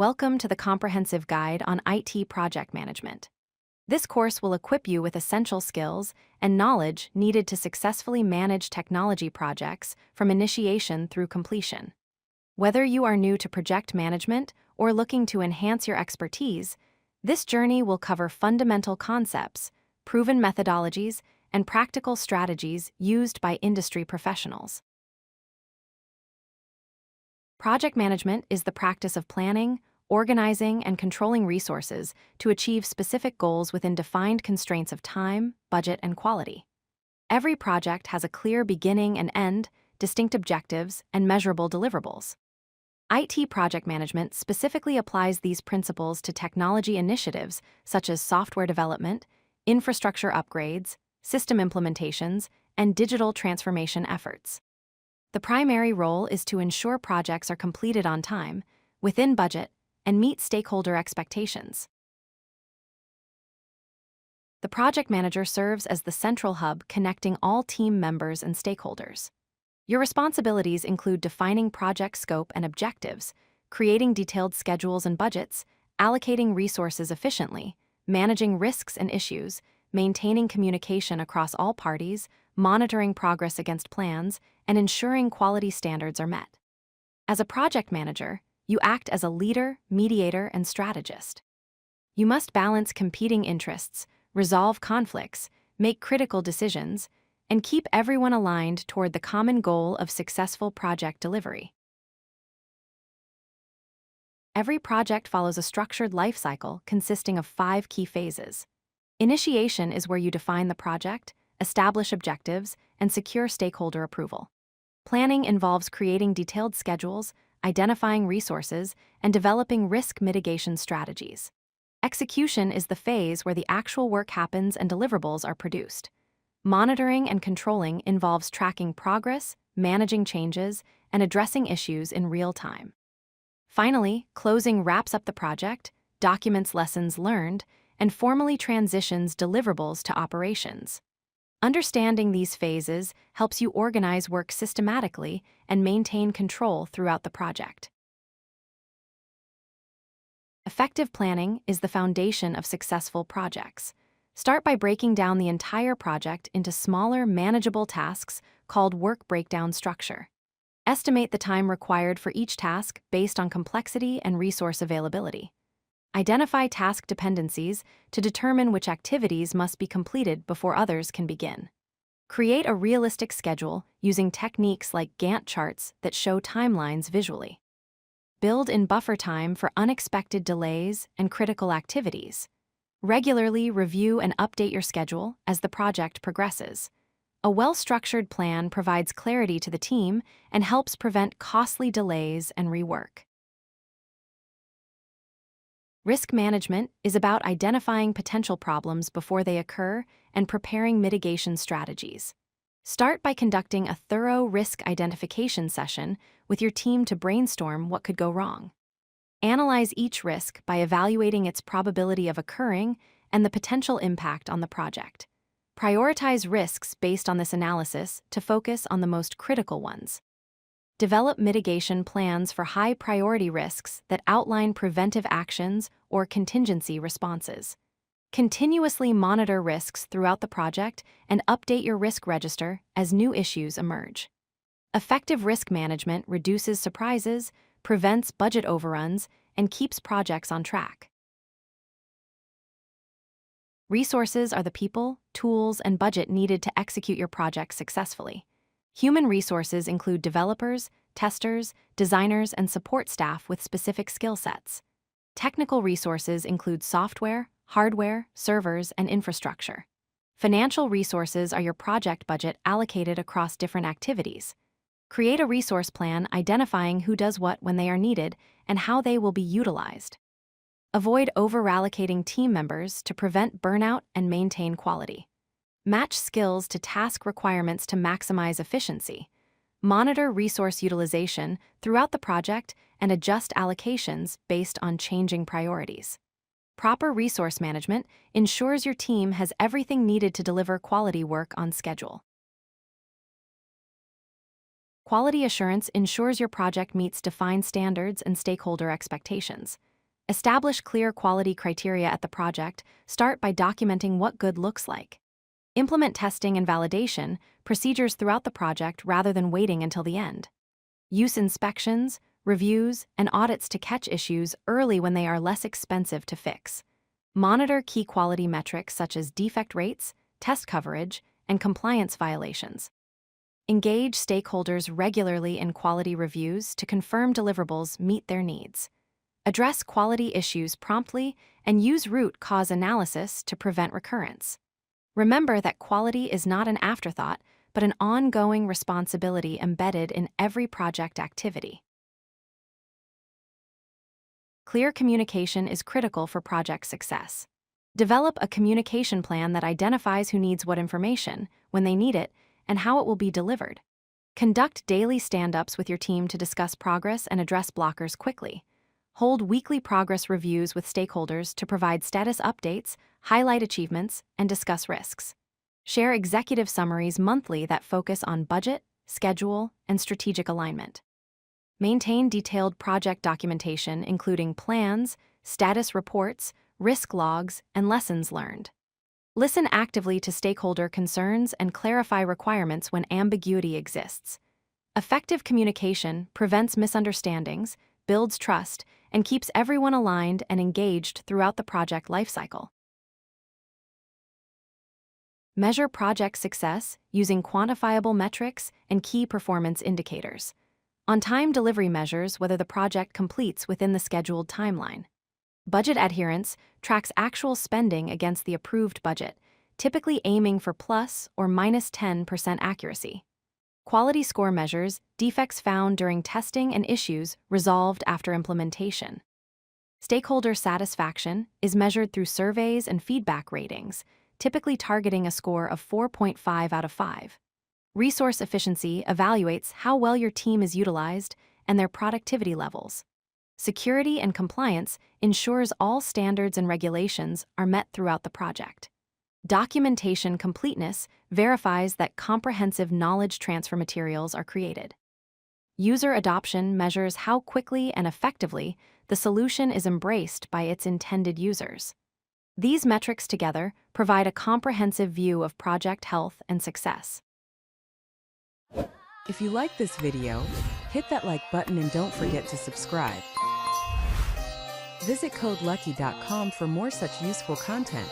Welcome to the comprehensive guide on IT project management. This course will equip you with essential skills and knowledge needed to successfully manage technology projects from initiation through completion. Whether you are new to project management or looking to enhance your expertise, this journey will cover fundamental concepts, proven methodologies, and practical strategies used by industry professionals. Project management is the practice of planning, organizing, and controlling resources to achieve specific goals within defined constraints of time, budget, and quality. Every project has a clear beginning and end, distinct objectives, and measurable deliverables. IT project management specifically applies these principles to technology initiatives such as software development, infrastructure upgrades, system implementations, and digital transformation efforts. The primary role is to ensure projects are completed on time, within budget, and meet stakeholder expectations. The project manager serves as the central hub connecting all team members and stakeholders. Your responsibilities include defining project scope and objectives, creating detailed schedules and budgets, allocating resources efficiently, managing risks and issues, maintaining communication across all parties, monitoring progress against plans, and ensuring quality standards are met. As a project manager, you act as a leader, mediator, and strategist. You must balance competing interests, resolve conflicts, make critical decisions, and keep everyone aligned toward the common goal of successful project delivery. Every project follows a structured life cycle consisting of 5 key phases. Initiation is where you define the project, establish objectives, and secure stakeholder approval. Planning involves creating detailed schedules, identifying resources, and developing risk mitigation strategies. Execution is the phase where the actual work happens and deliverables are produced. Monitoring and controlling involves tracking progress, managing changes, and addressing issues in real time. Finally, closing wraps up the project, documents lessons learned, and formally transitions deliverables to operations. Understanding these phases helps you organize work systematically and maintain control throughout the project. Effective planning is the foundation of successful projects. Start by breaking down the entire project into smaller, manageable tasks called work breakdown structure. Estimate the time required for each task based on complexity and resource availability. Identify task dependencies to determine which activities must be completed before others can begin. Create a realistic schedule using techniques like Gantt charts that show timelines visually. Build in buffer time for unexpected delays and critical activities. Regularly review and update your schedule as the project progresses. A well-structured plan provides clarity to the team and helps prevent costly delays and rework. Risk management is about identifying potential problems before they occur and preparing mitigation strategies. Start by conducting a thorough risk identification session with your team to brainstorm what could go wrong. Analyze each risk by evaluating its probability of occurring and the potential impact on the project. Prioritize risks based on this analysis to focus on the most critical ones. Develop mitigation plans for high-priority risks that outline preventive actions or contingency responses. Continuously monitor risks throughout the project and update your risk register as new issues emerge. Effective risk management reduces surprises, prevents budget overruns, and keeps projects on track. Resources are the people, tools, and budget needed to execute your project successfully. Human resources include developers, testers, designers, and support staff with specific skill sets. Technical resources include software, hardware, servers, and infrastructure. Financial resources are your project budget allocated across different activities. Create a resource plan identifying who does what when they are needed and how they will be utilized. Avoid over-allocating team members to prevent burnout and maintain quality. Match skills to task requirements to maximize efficiency. Monitor resource utilization throughout the project and adjust allocations based on changing priorities. Proper resource management ensures your team has everything needed to deliver quality work on schedule. Quality assurance ensures your project meets defined standards and stakeholder expectations. Establish clear quality criteria at the project. Start by documenting what good looks like. Implement testing and validation procedures throughout the project rather than waiting until the end. Use inspections, reviews, and audits to catch issues early when they are less expensive to fix. Monitor key quality metrics such as defect rates, test coverage, and compliance violations. Engage stakeholders regularly in quality reviews to confirm deliverables meet their needs. Address quality issues promptly and use root cause analysis to prevent recurrence. Remember that quality is not an afterthought, but an ongoing responsibility embedded in every project activity. Clear communication is critical for project success. Develop a communication plan that identifies who needs what information, when they need it, and how it will be delivered. Conduct daily stand-ups with your team to discuss progress and address blockers quickly. Hold weekly progress reviews with stakeholders to provide status updates, highlight achievements, and discuss risks. Share executive summaries monthly that focus on budget, schedule, and strategic alignment. Maintain detailed project documentation including plans, status reports, risk logs, and lessons learned. Listen actively to stakeholder concerns and clarify requirements when ambiguity exists. Effective communication prevents misunderstandings, builds trust, and keeps everyone aligned and engaged throughout the project lifecycle. Measure project success using quantifiable metrics and key performance indicators. On-time delivery measures whether the project completes within the scheduled timeline. Budget adherence tracks actual spending against the approved budget, typically aiming for plus or minus 10% accuracy. Quality score measures defects found during testing and issues resolved after implementation. Stakeholder satisfaction is measured through surveys and feedback ratings, typically targeting a score of 4.5 out of 5. Resource efficiency evaluates how well your team is utilized and their productivity levels. Security and compliance ensures all standards and regulations are met throughout the project. Documentation completeness verifies that comprehensive knowledge transfer materials are created. User adoption measures how quickly and effectively the solution is embraced by its intended users. These metrics together provide a comprehensive view of project health and success. If you like this video, hit that like button and don't forget to subscribe. Visit codelucky.com for more such useful content.